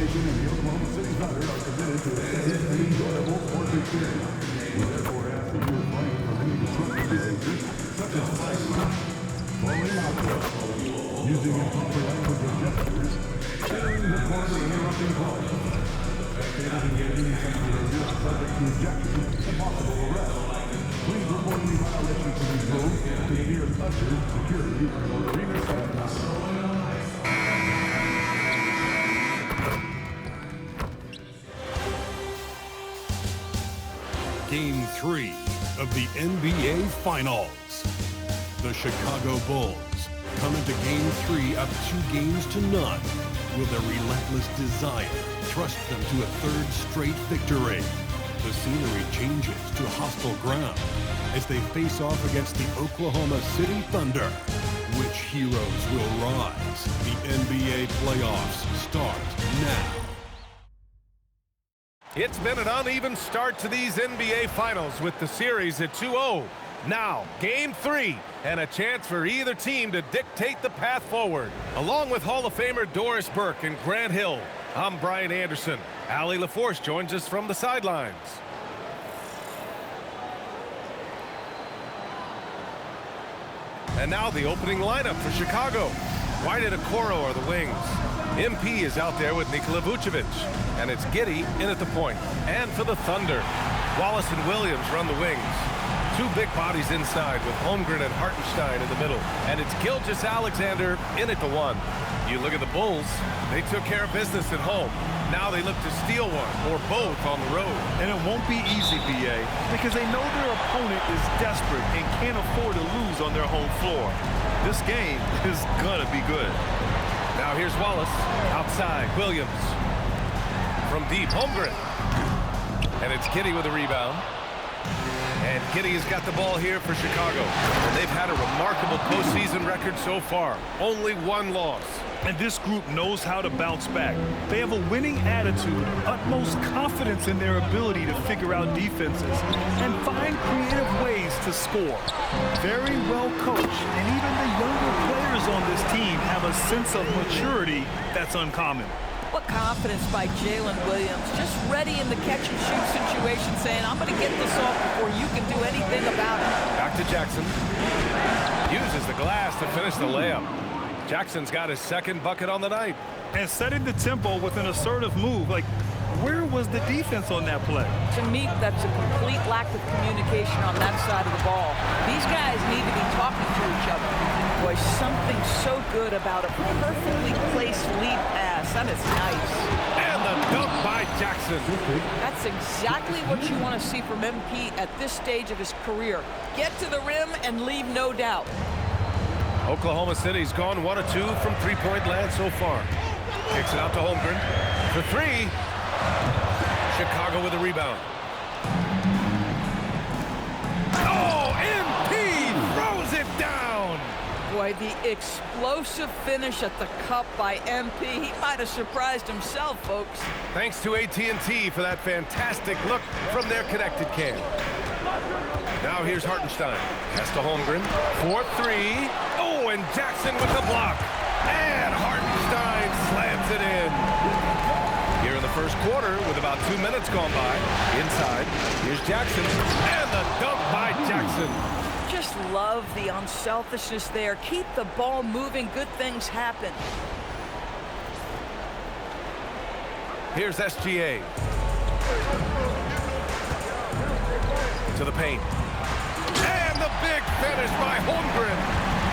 Nation and the Oklahoma City Thunder are committed to a safe and enjoyable sports experience. We therefore ask that you refrain from any disruptive behavior, such as flashing, blowing alcohol, using inappropriate language and gestures, sharing the court or interrupting calls. Spectators engaging in such behavior are subject to ejection and possible arrest. Please report any violations of these rules to the nearest usher, security, or arena staff. Game 3 of the NBA Finals. The Chicago Bulls come into Game 3 up 2-0. Will their relentless desire thrust them to a third straight victory? The scenery changes to hostile ground as they face off against the Oklahoma City Thunder. Which heroes will rise? The NBA playoffs start now. It's been an uneven start to these NBA Finals with the series at 2-0. Now, Game 3, and a chance for either team to dictate the path forward. Along with Hall of Famer Doris Burke and Grant Hill, I'm Brian Anderson. Allie LaForce joins us from the sidelines. And now the opening lineup for Chicago. White and Okoro are the wings. MP is out there with Nikola Vucevic. And it's Giddey in at the point. And for the Thunder, Wallace and Williams run the wings. Two big bodies inside with Holmgren and Hartenstein in the middle. And it's Gilgeous-Alexander in at the one. You look at the Bulls, they took care of business at home. Now they look to steal one or both on the road. And it won't be easy, BA, because they know their opponent is desperate and can't afford to lose on their home floor. This game is gonna be good. Now here's Wallace, outside, Williams. From deep, Holmgren. And it's Giddey with a rebound. And Giddey has got the ball here for Chicago. And they've had a remarkable postseason record so far. Only one loss. And this group knows how to bounce back. They have a winning attitude, utmost confidence in their ability to figure out defenses, and find creative ways to score. Very well coached, and even the younger players on this team have a sense of maturity that's uncommon. What confidence by Jalen Williams, just ready in the catch-and-shoot situation, saying, I'm going to get this off before you can do anything about it. Back to Jackson. Uses the glass to finish the layup. Jackson's got his second bucket on the night. And setting the tempo with an assertive move. Like, where was the defense on that play? To me, that's a complete lack of communication on that side of the ball. These guys need to be talking to each other. Boy, something so good about a perfectly placed lead pass. That is nice. And the dunk by Jackson. That's exactly what you want to see from MP at this stage of his career. Get to the rim and leave no doubt. Oklahoma City's gone 1 of 2 from three-point land so far. Kicks it out to Holmgren. For three. Chicago with a rebound. Oh, MP throws it down. Boy, the explosive finish at the cup by MP. He might have surprised himself, folks. Thanks to AT&T for that fantastic look from their connected cam. Now here's Hartenstein. Pass to Holmgren. 4-3. Oh, and Jackson with the block. And Hartenstein slams it in. Here in the first quarter, with about 2 minutes gone by. Inside, here's Jackson. And the dunk by Jackson. Just love the unselfishness there. Keep the ball moving. Good things happen. Here's SGA. To the paint. And the big finish by Holmgren.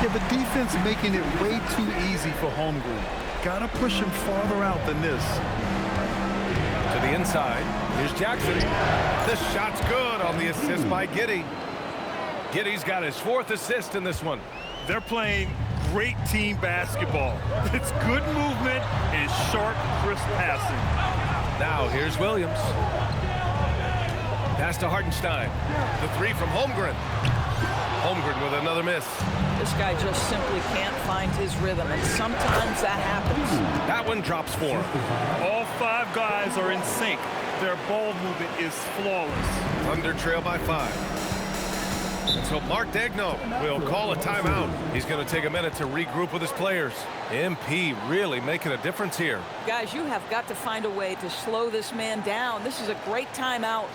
Yeah, the defense making it way too easy for Holmgren. Gotta push him farther out than this. To the inside. Here's Jackson. The shot's good on the assist by Giddey. Giddey's got his 4th assist in this one. They're playing great team basketball. It's good movement and sharp, crisp passing. Now here's Williams. Pass to Hartenstein. The three from Holmgren. Holmgren with another miss. This guy just simply can't find his rhythm, and sometimes that happens. That one drops for him. All 5 guys are in sync. Their ball movement is flawless. Thunder trail by 5. So Mark Daigneault will call a timeout. He's going to take a minute to regroup with his players. MP really making a difference here. Guys, you have got to find a way to slow this man down. This is a great timeout.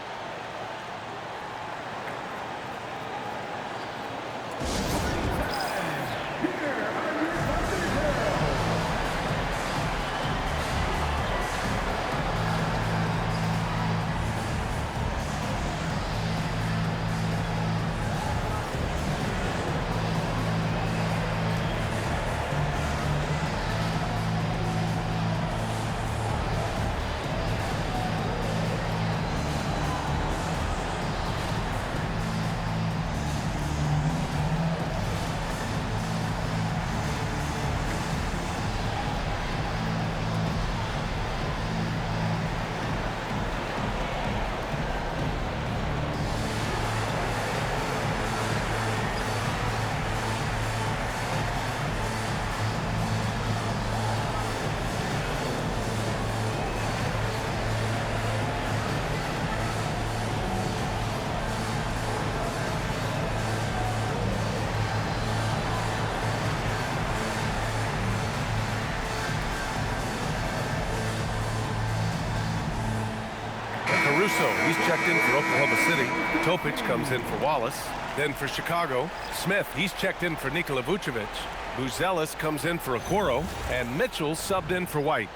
Caruso, he's checked in for Oklahoma City. Topic comes in for Wallace. Then for Chicago, Smith, he's checked in for Nikola Vucevic. Buzelis comes in for Okoro. And Mitchell subbed in for White.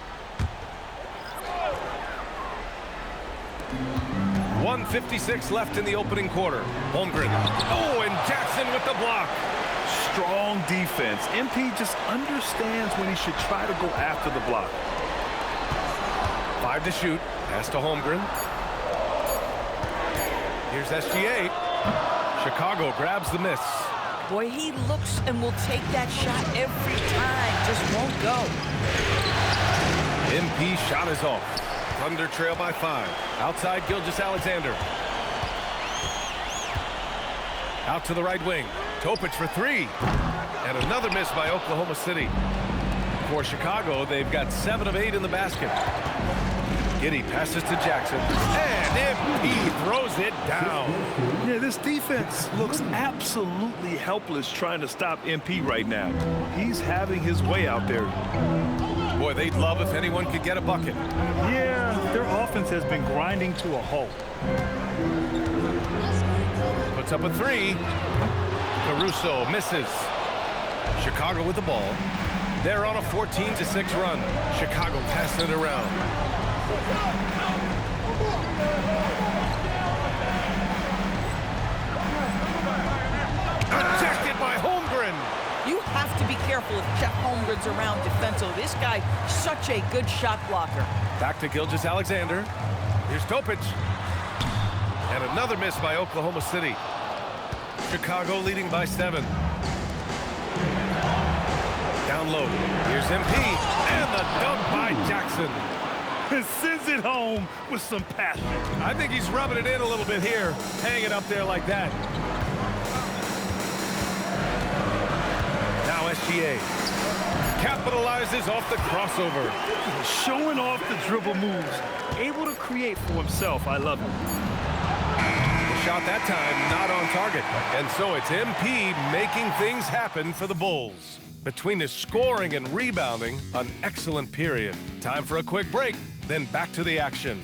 1:56 left in the opening quarter. Holmgren. Oh, and Jackson with the block. Strong defense. MP just understands when he should try to go after the block. 5 to shoot. Pass to Holmgren. Here's SGA. Chicago grabs the miss. Boy, he looks and will take that shot every time. Just won't go. MP shot is off. Thunder trail by 5. Outside Gilgeous-Alexander. Out to the right wing. Topic for 3. And another miss by Oklahoma City. For Chicago, they've got 7 of 8 in the basket. Giddey passes to Jackson. And MP throws it down. Yeah, this defense looks absolutely helpless trying to stop MP right now. He's having his way out there. Boy, they'd love if anyone could get a bucket. Yeah, their offense has been grinding to a halt. Puts up a 3. Caruso misses. Chicago with the ball. They're on a 14-6 run. Chicago passing it around. Protected by Holmgren. You have to be careful if Chet Holmgren's around defensively. This guy, such a good shot blocker. Back to Gilgeous-Alexander. Here's Topic. And another miss by Oklahoma City. Chicago leading by 7. Down low. Here's MP. And the dunk by Jackson. Sends it home with some passion. I think he's rubbing it in a little bit here. Hang it up there like that. Now SGA. Capitalizes off the crossover. Showing off the dribble moves. Able to create for himself. I love him. The shot that time not on target. And so it's MP making things happen for the Bulls. Between his scoring and rebounding, an excellent period. Time for a quick break, then back to the action.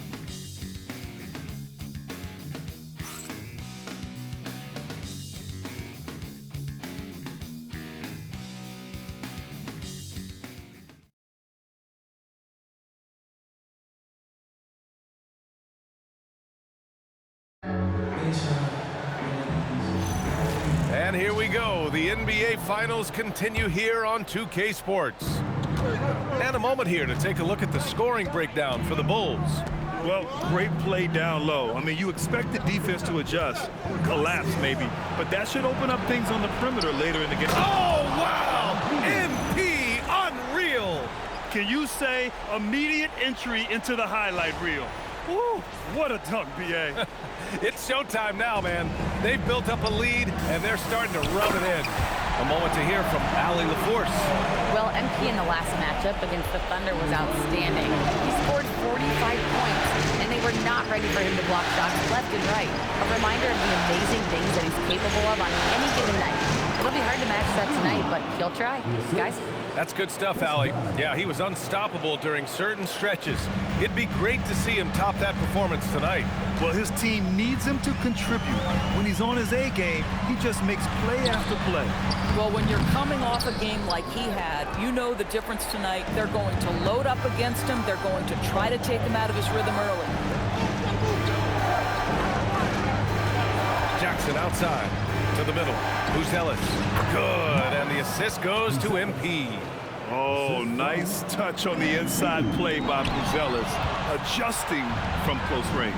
And here we go. The NBA Finals continue here on 2K Sports. And a moment here to take a look at the scoring breakdown for the Bulls. Well, great play down low. I mean, you expect the defense to adjust, collapse maybe, but that should open up things on the perimeter later in the game. Oh, wow! MP, unreal! Can you say immediate entry into the highlight reel? Woo, what a dunk, B.A. It's showtime now, man. They've built up a lead, and they're starting to rub it in. A moment to hear from Allie LaForce. Well, MP in the last matchup against the Thunder was outstanding. He scored 45 points, and they were not ready for him to block shots left and right. A reminder of the amazing things that he's capable of on any given night. It'll be hard to match that tonight, but he'll try. Guys? That's good stuff, Allie. Yeah, he was unstoppable during certain stretches. It'd be great to see him top that performance tonight. Well, his team needs him to contribute. When he's on his A game, he just makes play after play. Well, when you're coming off a game like he had, you know the difference tonight. They're going to load up against him. They're going to try to take him out of his rhythm early. Jackson outside to the middle. Buzelis. Good, and the assist goes to MP. Oh, nice touch on the inside play by Buzelis, adjusting from close range.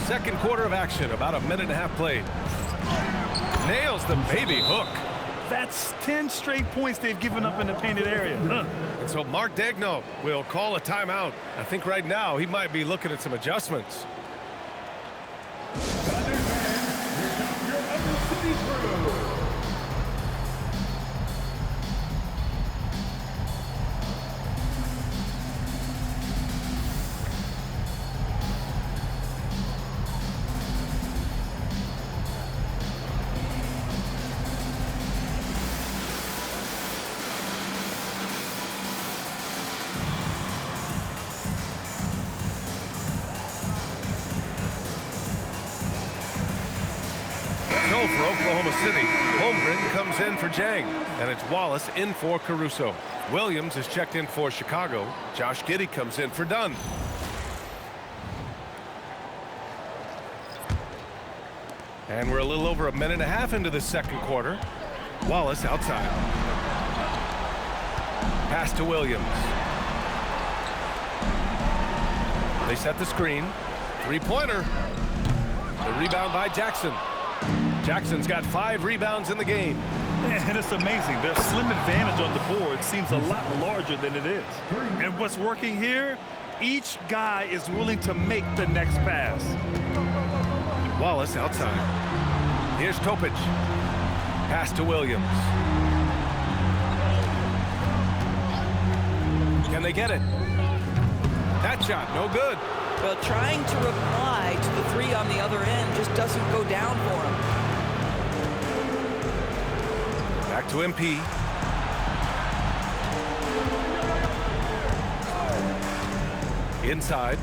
Second quarter of action, about a minute and a half played. Nails the baby hook. That's 10 straight points they've given up in the painted area. And so Mark Daigneault will call a timeout. I think right now he might be looking at some adjustments. For Oklahoma City, Holmgren comes in for Jang, and it's Wallace in for Caruso. Williams is checked in for Chicago. Josh Giddey comes in for Dunn. And we're a little over a minute and a half into the second quarter. Wallace outside. Pass to Williams. They set the screen. Three-pointer. The rebound by Jackson. Jackson's got 5 rebounds in the game. And it's amazing. Their slim advantage on the board seems a lot larger than it is. And what's working here, each guy is willing to make the next pass. Wallace outside. Here's Topic. Pass to Williams. Can they get it? That shot, no good. Well, trying to reply to the three on the other end just doesn't go down for him. Back to MP. Inside.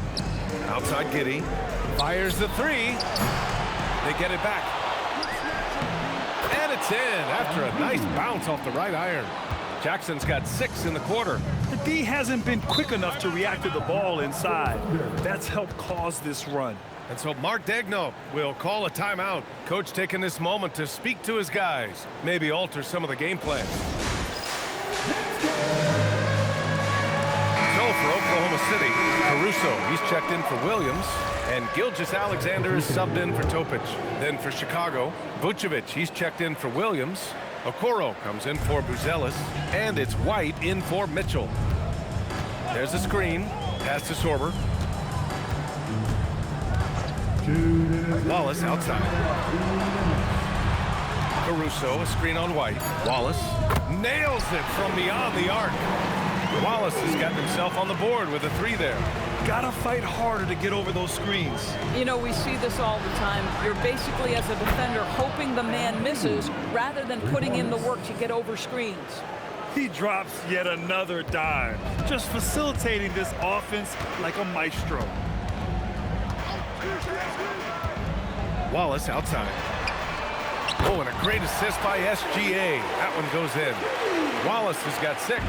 Outside Giddey. Fires the three. They get it back. And it's in after a nice bounce off the right iron. Jackson's got 6 in the quarter. The D hasn't been quick enough to react to the ball inside. That's helped cause this run. And so Mark Daigneault will call a timeout. Coach taking this moment to speak to his guys, maybe alter some of the game plan. So for Oklahoma City, Caruso, he's checked in for Williams, and Gilgeous-Alexander is subbed in for Topic. Then for Chicago, Vucevic, he's checked in for Williams. Okoro comes in for Buzelis, and it's White in for Mitchell. There's the screen, pass to Sorber. Wallace outside. Caruso, a screen on White. Wallace nails it from beyond the arc. Wallace has gotten himself on the board with a 3 there. Gotta fight harder to get over those screens. You know, we see this all the time. You're basically, as a defender, hoping the man misses rather than putting in the work to get over screens. He drops yet another dime, just facilitating this offense like a maestro. Wallace outside. Oh, and a great assist by SGA. That one goes in. Wallace has got 6.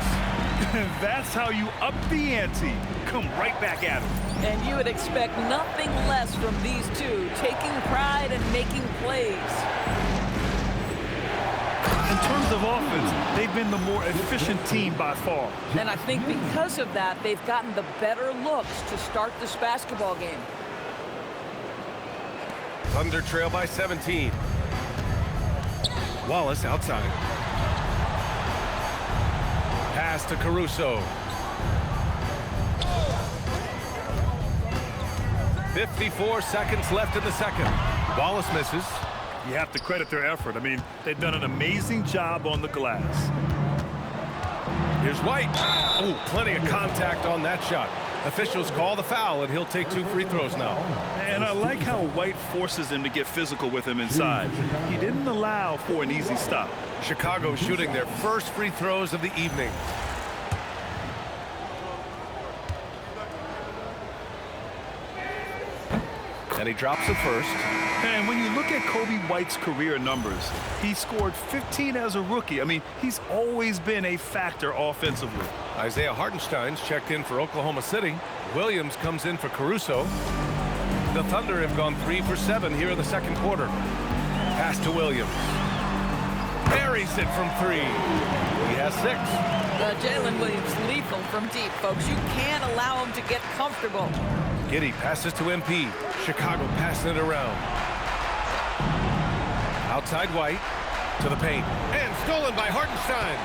That's how you up the ante. Come right back at him. And you would expect nothing less from these two, taking pride and making plays. In terms of offense, they've been the more efficient team by far. And I think because of that, they've gotten the better looks to start this basketball game. Thunder trail by 17. Wallace outside. Pass to Caruso. 54 seconds left in the second. Wallace misses. You have to credit their effort. I mean, they've done an amazing job on the glass. Here's White. Oh, plenty of contact on that shot. Officials call the foul, and he'll take 2 free throws now. And I like how White forces him to get physical with him inside. He didn't allow for an easy stop. Chicago shooting their first free throws of the evening. And he drops the first. And when you look at Kobe White's career numbers, he scored 15 as a rookie. I mean, he's always been a factor offensively. Isaiah Hartenstein's checked in for Oklahoma City. Williams comes in for Caruso. The Thunder have gone 3 for 7 here in the second quarter. Pass to Williams. Buries it from 3. He has 6. Jalen Williams lethal from deep, folks. You can't allow him to get comfortable. Giddey passes to MP. Chicago passing it around. Outside White to the paint. And stolen by Hartenstein.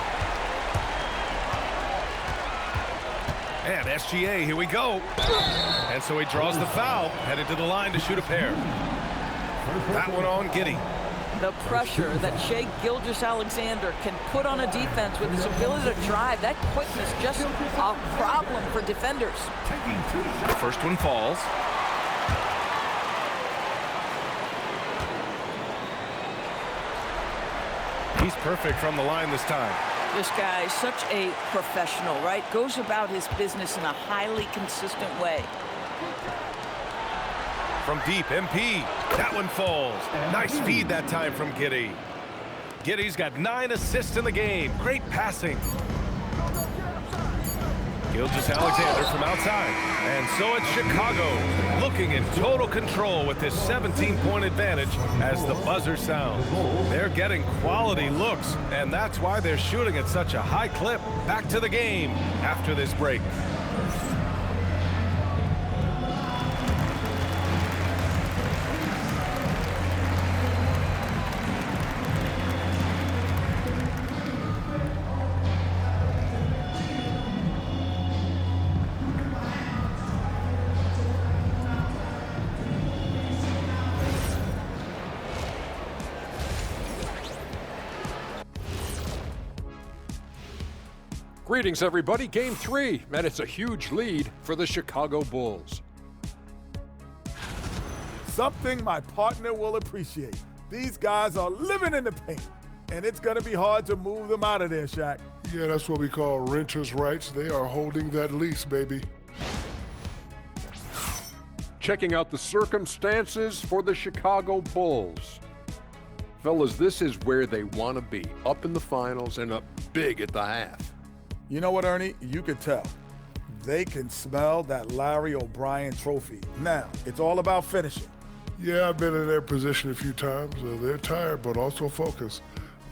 And SGA, here we go. And so he draws the foul, headed to the line to shoot a pair. That one on Giddey. The pressure that Shai Gilgeous-Alexander can put on a defense with his ability to drive, that quickness, just a problem for defenders. The first one falls. He's perfect from the line this time. This guy is such a professional, right? Goes about his business in a highly consistent way. From deep, MP. That one falls. Nice feed that time from Giddey. Giddey's got 9 assists in the game. Great passing. Gilgeous-Alexander from outside. And so it's Chicago looking in total control with this 17-point advantage as the buzzer sounds. They're getting quality looks, and that's why they're shooting at such a high clip. Back to the game after this break. Greetings, everybody. Game 3, and it's a huge lead for the Chicago Bulls. Something my partner will appreciate. These guys are living in the paint, and it's going to be hard to move them out of there, Shaq. Yeah, that's what we call renters' rights. They are holding that lease, baby. Checking out the circumstances for the Chicago Bulls. Fellas, this is where they want to be, up in the finals and up big at the half. You know what, Ernie? You could tell. They can smell that Larry O'Brien trophy. Now, it's all about finishing. Yeah, I've been in their position a few times. They're tired, but also focused.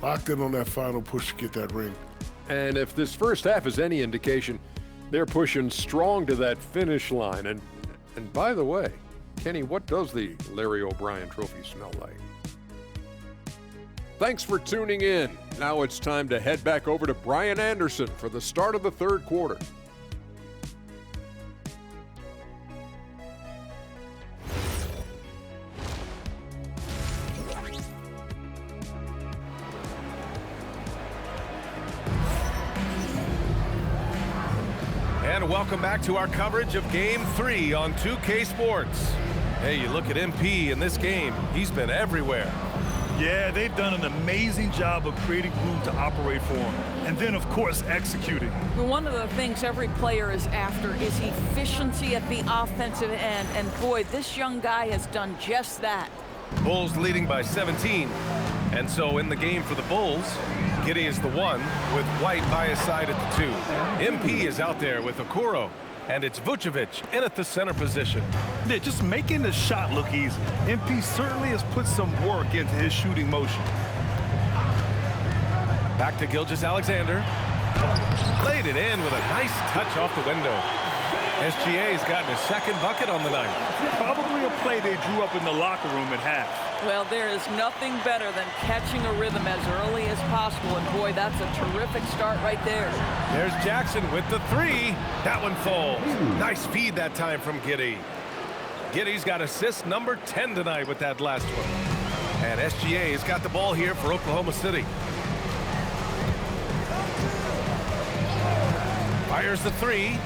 Locked in on that final push to get that ring. And if this first half is any indication, they're pushing strong to that finish line. And by the way, Kenny, what does the Larry O'Brien trophy smell like? Thanks for tuning in. Now it's time to head back over to Brian Anderson for the start of the third quarter. And welcome back to our coverage of Game 3 on 2K Sports. Hey, you look at MP in this game, he's been everywhere. Yeah, they've done an amazing job of creating room to operate for him. And then, of course, executing. One of the things every player is after is efficiency at the offensive end. And boy, this young guy has done just that. Bulls leading by 17. And so in the game for the Bulls, Giddey is the 1 with White by his side at the 2. MP is out there with Okoro. And it's Vucevic in at the center position. Yeah, just making the shot look easy. MP certainly has put some work into his shooting motion. Back to Gilgeous-Alexander. Laid it in with a nice touch off the window. SGA's gotten his second bucket on the night. Probably a play they drew up in the locker room at half. Well, there is nothing better than catching a rhythm as early as possible. And boy, that's a terrific start right there. There's Jackson with the 3. That one falls. Nice feed that time from Giddey. Giddey's got assist number 10 tonight with that last one. And SGA has got the ball here for Oklahoma City. Fires the three.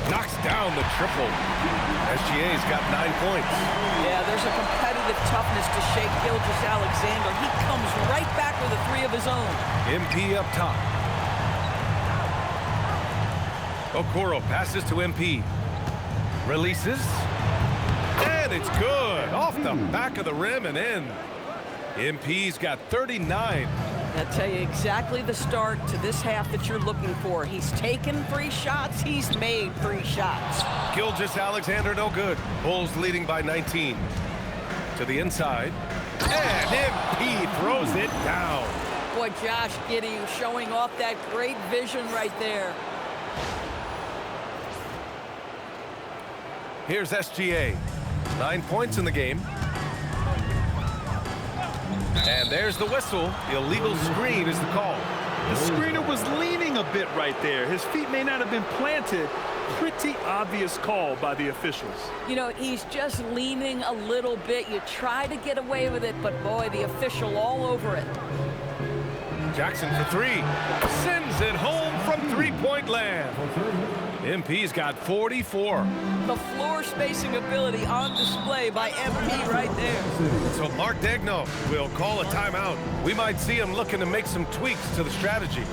Knocks down the triple. SGA's got 9 points. Yeah, there's a competitive toughness to Shai Gilgeous-Alexander. He comes right back with a three of his own. MP up top. Okoro passes to MP. Releases. And it's good. Off the back of the rim and in. MP's got 39. I'll tell you exactly the start to this half that you're looking for. He's taken 3 shots. He's made 3 shots. Gilgeous-Alexander no good. Bulls leading by 19. To the inside. And MP throws it down. Boy, Josh Giddey showing off that great vision right there. Here's SGA. 9 points in the game. And there's the whistle. Illegal screen is the call. The screener was leaning a bit right there. His feet may not have been planted. Pretty obvious call by the officials. You know, he's just leaning a little bit. You try to get away with it, but boy, the official all over it. Jackson for 3. Sends it home from three-point land. MP's got 44. The floor spacing ability on display by MP right there. So Mark Daigneault will call a timeout. We might see him looking to make some tweaks to the strategy.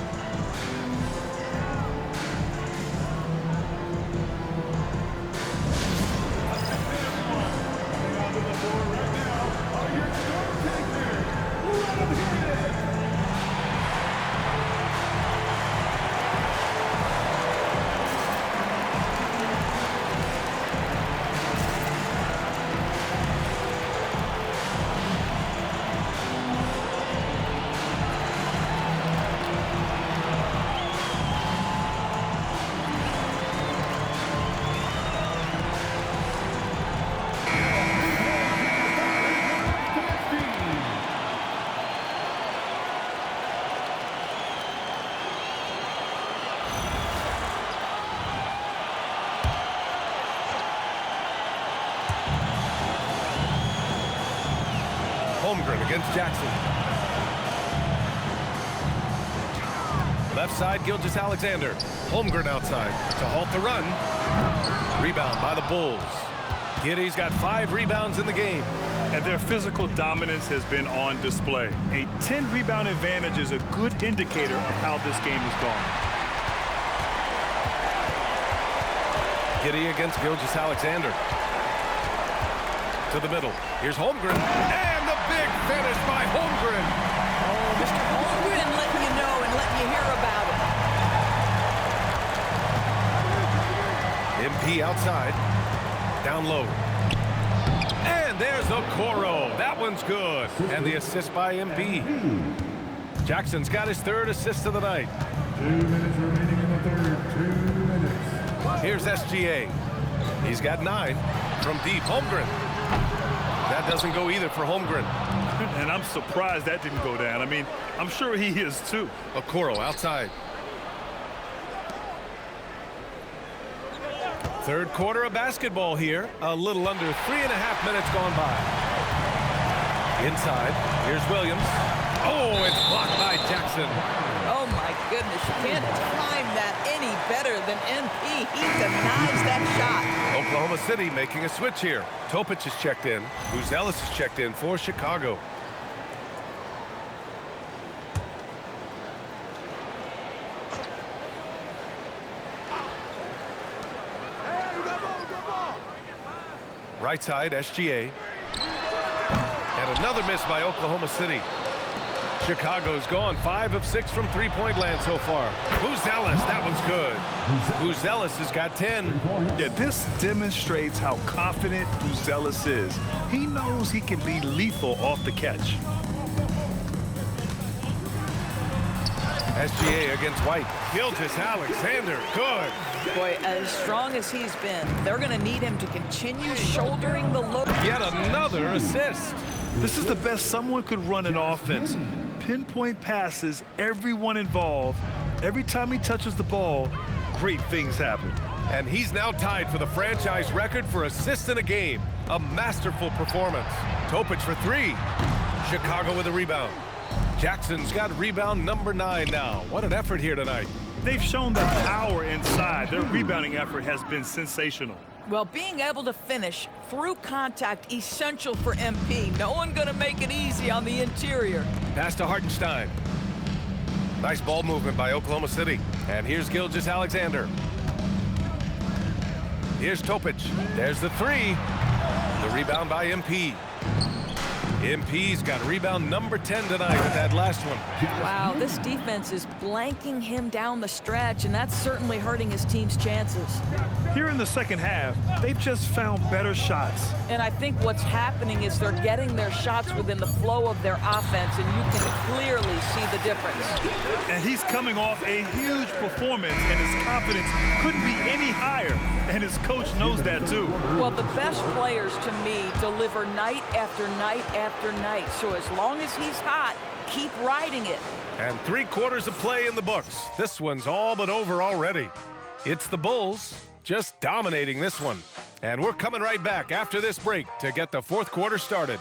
Holmgren against Jackson. Left side, Gilgeous-Alexander. Holmgren outside to halt the run. Rebound by the Bulls. Giddey's got 5 rebounds in the game. And their physical dominance has been on display. A 10-rebound advantage is a good indicator of how this game has gone. Giddey against Gilgeous-Alexander. To the middle. Here's Holmgren. And the big finish by Holmgren. Oh, Mr. Holmgren letting you know and letting you hear about it. MP outside. Down low. And there's Okoro. That one's good. And the assist by MP. Jackson's got his 3rd assist of the night. 2 minutes remaining in the third. 2 minutes. Here's SGA. He's got 9 from deep. Holmgren. That doesn't go either for Holmgren. And I'm surprised that didn't go down. I mean, I'm sure he is too. Okoro outside. 3rd quarter of basketball here. A little under 3.5 minutes gone by. Inside. Here's Williams. Oh, it's blocked by Jackson. Oh, my goodness. You can't time that any better than MP. He denies that shot. Oklahoma City making a switch here. Topic is checked in. Buzelis is checked in for Chicago. Right side, SGA. And another miss by Oklahoma City. Chicago's gone 5 of 6 from three-point land so far. Buzelis, that one's good. Buzelis has got 10. Yeah, this demonstrates how confident Buzelis is. He knows he can be lethal off the catch. SGA against White. Gilgeous-Alexander, good. Boy, as strong as he's been, they're going to need him to continue shouldering the load. Yet another assist. This is the best someone could run an offense. Pinpoint passes, everyone involved. Every time he touches the ball, great things happen. And he's now tied for the franchise record for assists in a game. A masterful performance. Topic for 3. Chicago with a rebound. Jackson's got rebound number 9 now. What an effort here tonight. They've shown the power inside. Their rebounding effort has been sensational. Well, being able to finish through contact, essential for MP. No one going to make it easy on the interior. Pass to Hartenstein. Nice ball movement by Oklahoma City. And here's Gilgeous-Alexander. Here's Topic. There's the three. The rebound by MP. MP's got rebound number 10 tonight with that last one. Wow, this defense is blanking him down the stretch, and that's certainly hurting his team's chances. Here in the second half, they've just found better shots. And I think what's happening is they're getting their shots within the flow of their offense, and you can clearly see the difference. And he's coming off a huge performance, and his confidence couldn't be any higher. And his coach knows that, too. Well, the best players, to me, deliver night after night after night. So as long as he's hot, keep riding it. And 3 quarters of play in the books. This one's all but over already. It's the Bulls just dominating this one. And we're coming right back after this break to get the 4th quarter started.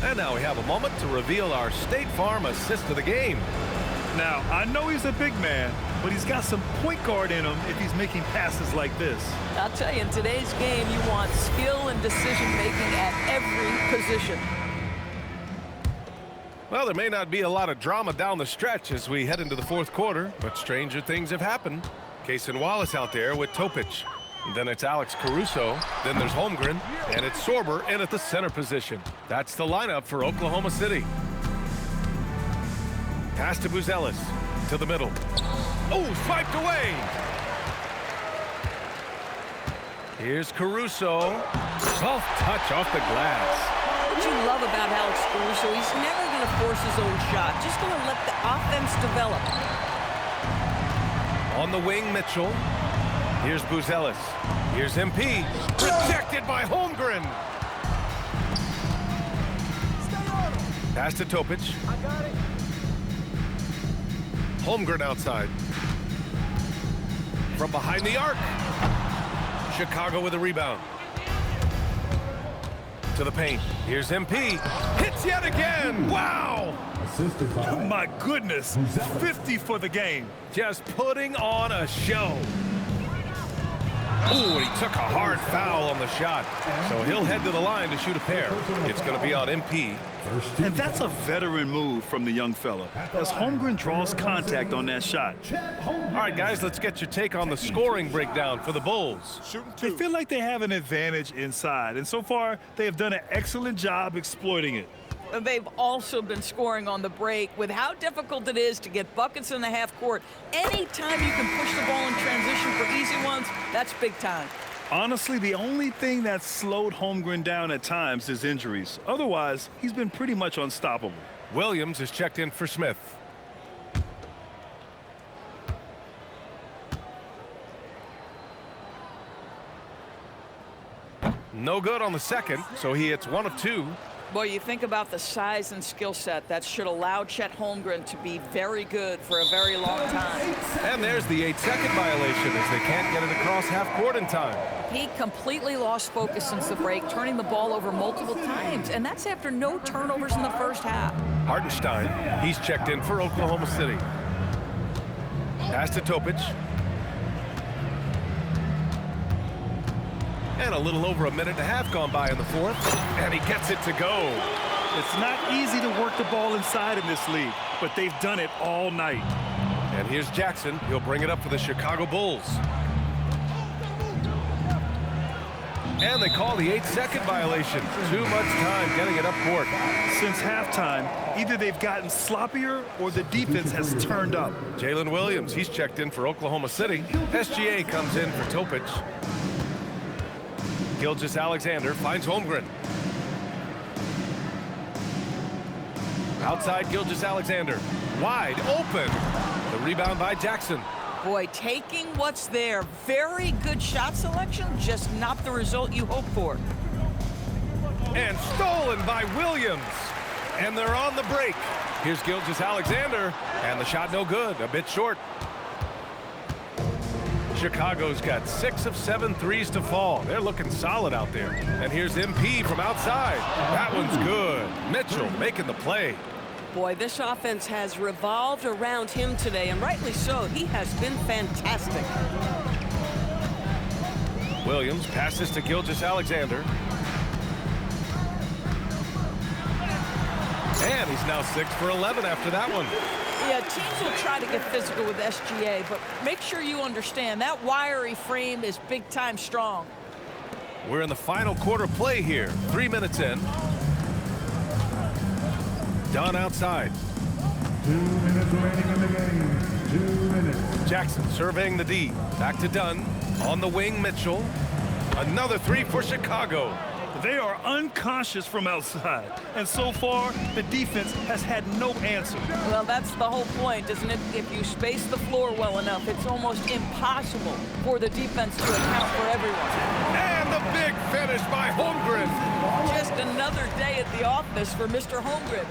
And now we have a moment to reveal our State Farm assist of the game. Now, I know he's a big man, but he's got some point guard in him if he's making passes like this. I'll tell you, in today's game, you want skill and decision-making at every position. Well, there may not be a lot of drama down the stretch as we head into the 4th quarter, but stranger things have happened. Cason Wallace out there with Topic. Then it's Alex Caruso. Then there's Holmgren. And it's Sorber in at the center position. That's the lineup for Oklahoma City. Pass to Buzelis. To the middle. Oh, swiped away. Here's Caruso. Soft touch off the glass. What you love about Alex Caruso, he's never going to force his own shot. Just going to let the offense develop. On the wing, Mitchell. Here's Buzelis. Here's MP. Rejected by Holmgren. Pass to Topic. Holmgren outside. From behind the arc. Chicago with a rebound. To the paint. Here's MP. Hits yet again. Wow. Assisted by Oh, my goodness. 50 for the game. Just putting on a show. Ooh, and he took a hard foul on the shot. So he'll head to the line to shoot a pair. It's going to be on MP. And that's a veteran move from the young fella, as Holmgren draws contact on that shot. All right, guys, let's get your take on the scoring breakdown for the Bulls. They feel like they have an advantage inside, and so far, they have done an excellent job exploiting it. And they've also been scoring on the break. With how difficult it is to get buckets in the half court, anytime you can push the ball in transition for easy ones, that's big time. Honestly, the only thing that's slowed Holmgren down at times is injuries. Otherwise, he's been pretty much unstoppable. Williams is checked in for Smith. No good on the second, so he hits 1 of 2. Boy, you think about the size and skill set that should allow Chet Holmgren to be very good for a very long time. And there's the 8-second violation as they can't get it across half court in time. He completely lost focus since the break, turning the ball over multiple times, and that's after no turnovers in the first half. Hartenstein, he's checked in for Oklahoma City. Pass to Topic. And a little over a minute and a half gone by in the 4th, and he gets it to go. It's not easy to work the ball inside in this league, but they've done it all night. And here's Jackson. He'll bring it up for the Chicago Bulls. And they call the 8-second violation. Too much time getting it up court. Since halftime, either they've gotten sloppier or the defense has turned up. Jalen Williams, he's checked in for Oklahoma City. SGA comes in for Topic. Gilgeous-Alexander finds Holmgren. Outside Gilgeous-Alexander. Wide open. The rebound by Jackson. Boy, taking what's there. Very good shot selection, just not the result you hope for. And stolen by Williams. And they're on the break. Here's Gilgeous-Alexander. And the shot no good, a bit short. Chicago's got 6 of 7 threes to fall. They're looking solid out there. And here's MP from outside. That one's good. Mitchell making the play. Boy, this offense has revolved around him today, and rightly so. He has been fantastic. Williams passes to Gilgeous-Alexander. And he's now 6 for 11 after that one. Yeah, teams will try to get physical with SGA, but make sure you understand that wiry frame is big-time strong. We're in the final quarter play here. 3 minutes in. Dunn outside. 2 minutes remaining in the game. 2 minutes. Jackson surveying the D. Back to Dunn. On the wing, Mitchell. Another 3 for Chicago. They are unconscious from outside, and so far, the defense has had no answer. Well, that's the whole point, isn't it? If you space the floor well enough, it's almost impossible for the defense to account for everyone. And the big finish by Holmgren. Just another day at the office for Mr. Holmgren.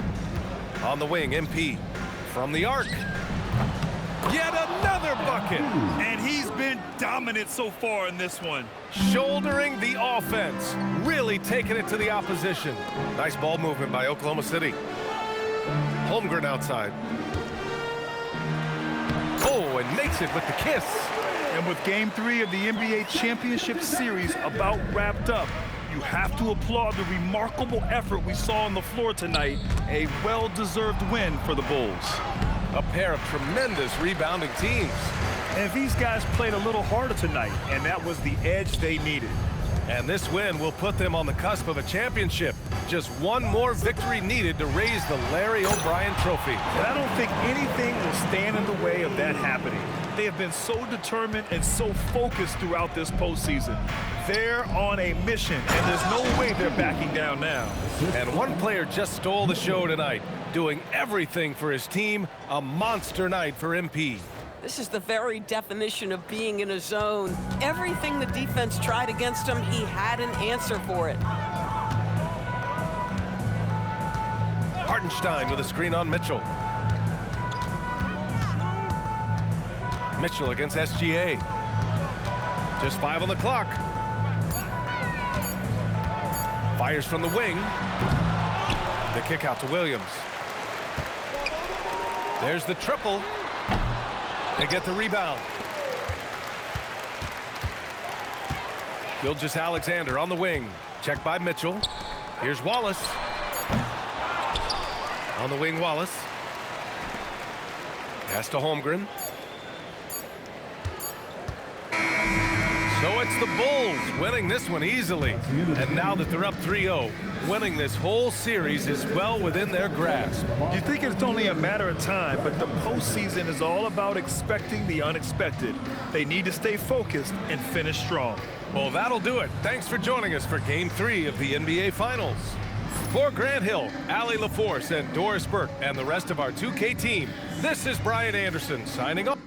On the wing, MP. From the arc. Yet another bucket. And he's been dominant so far in this one. Shouldering the offense. Really taking it to the opposition. Nice ball movement by Oklahoma City. Holmgren outside. Oh, and makes it with the kiss. And with Game 3 of the NBA Championship Series about wrapped up, you have to applaud the remarkable effort we saw on the floor tonight. A well-deserved win for the Bulls. A pair of tremendous rebounding teams. And these guys played a little harder tonight, and that was the edge they needed. And this win will put them on the cusp of a championship. Just one more victory needed to raise the Larry O'Brien Trophy. And I don't think anything will stand in the way of that happening. They have been so determined and so focused throughout this postseason. They're on a mission, and there's no way they're backing down now. And one player just stole the show tonight, doing everything for his team. A monster night for MP. This is the very definition of being in a zone. Everything the defense tried against him, he had an answer for it. Hartenstein with a screen on Mitchell. Mitchell against SGA. Just 5 on the clock. Fires from the wing. The kick out to Williams. There's the triple. They get the rebound. Gilgeous-Alexander on the wing. Checked by Mitchell. Here's Wallace. On the wing, Wallace. Pass to Holmgren. So it's the Bulls winning this one easily. And now that they're up 3-0, winning this whole series is well within their grasp. You think it's only a matter of time, but the postseason is all about expecting the unexpected. They need to stay focused and finish strong. Well, that'll do it. Thanks for joining us for Game 3 of the NBA Finals. For Grant Hill, Allie LaForce, and Doris Burke, and the rest of our 2K team, this is Brian Anderson signing off.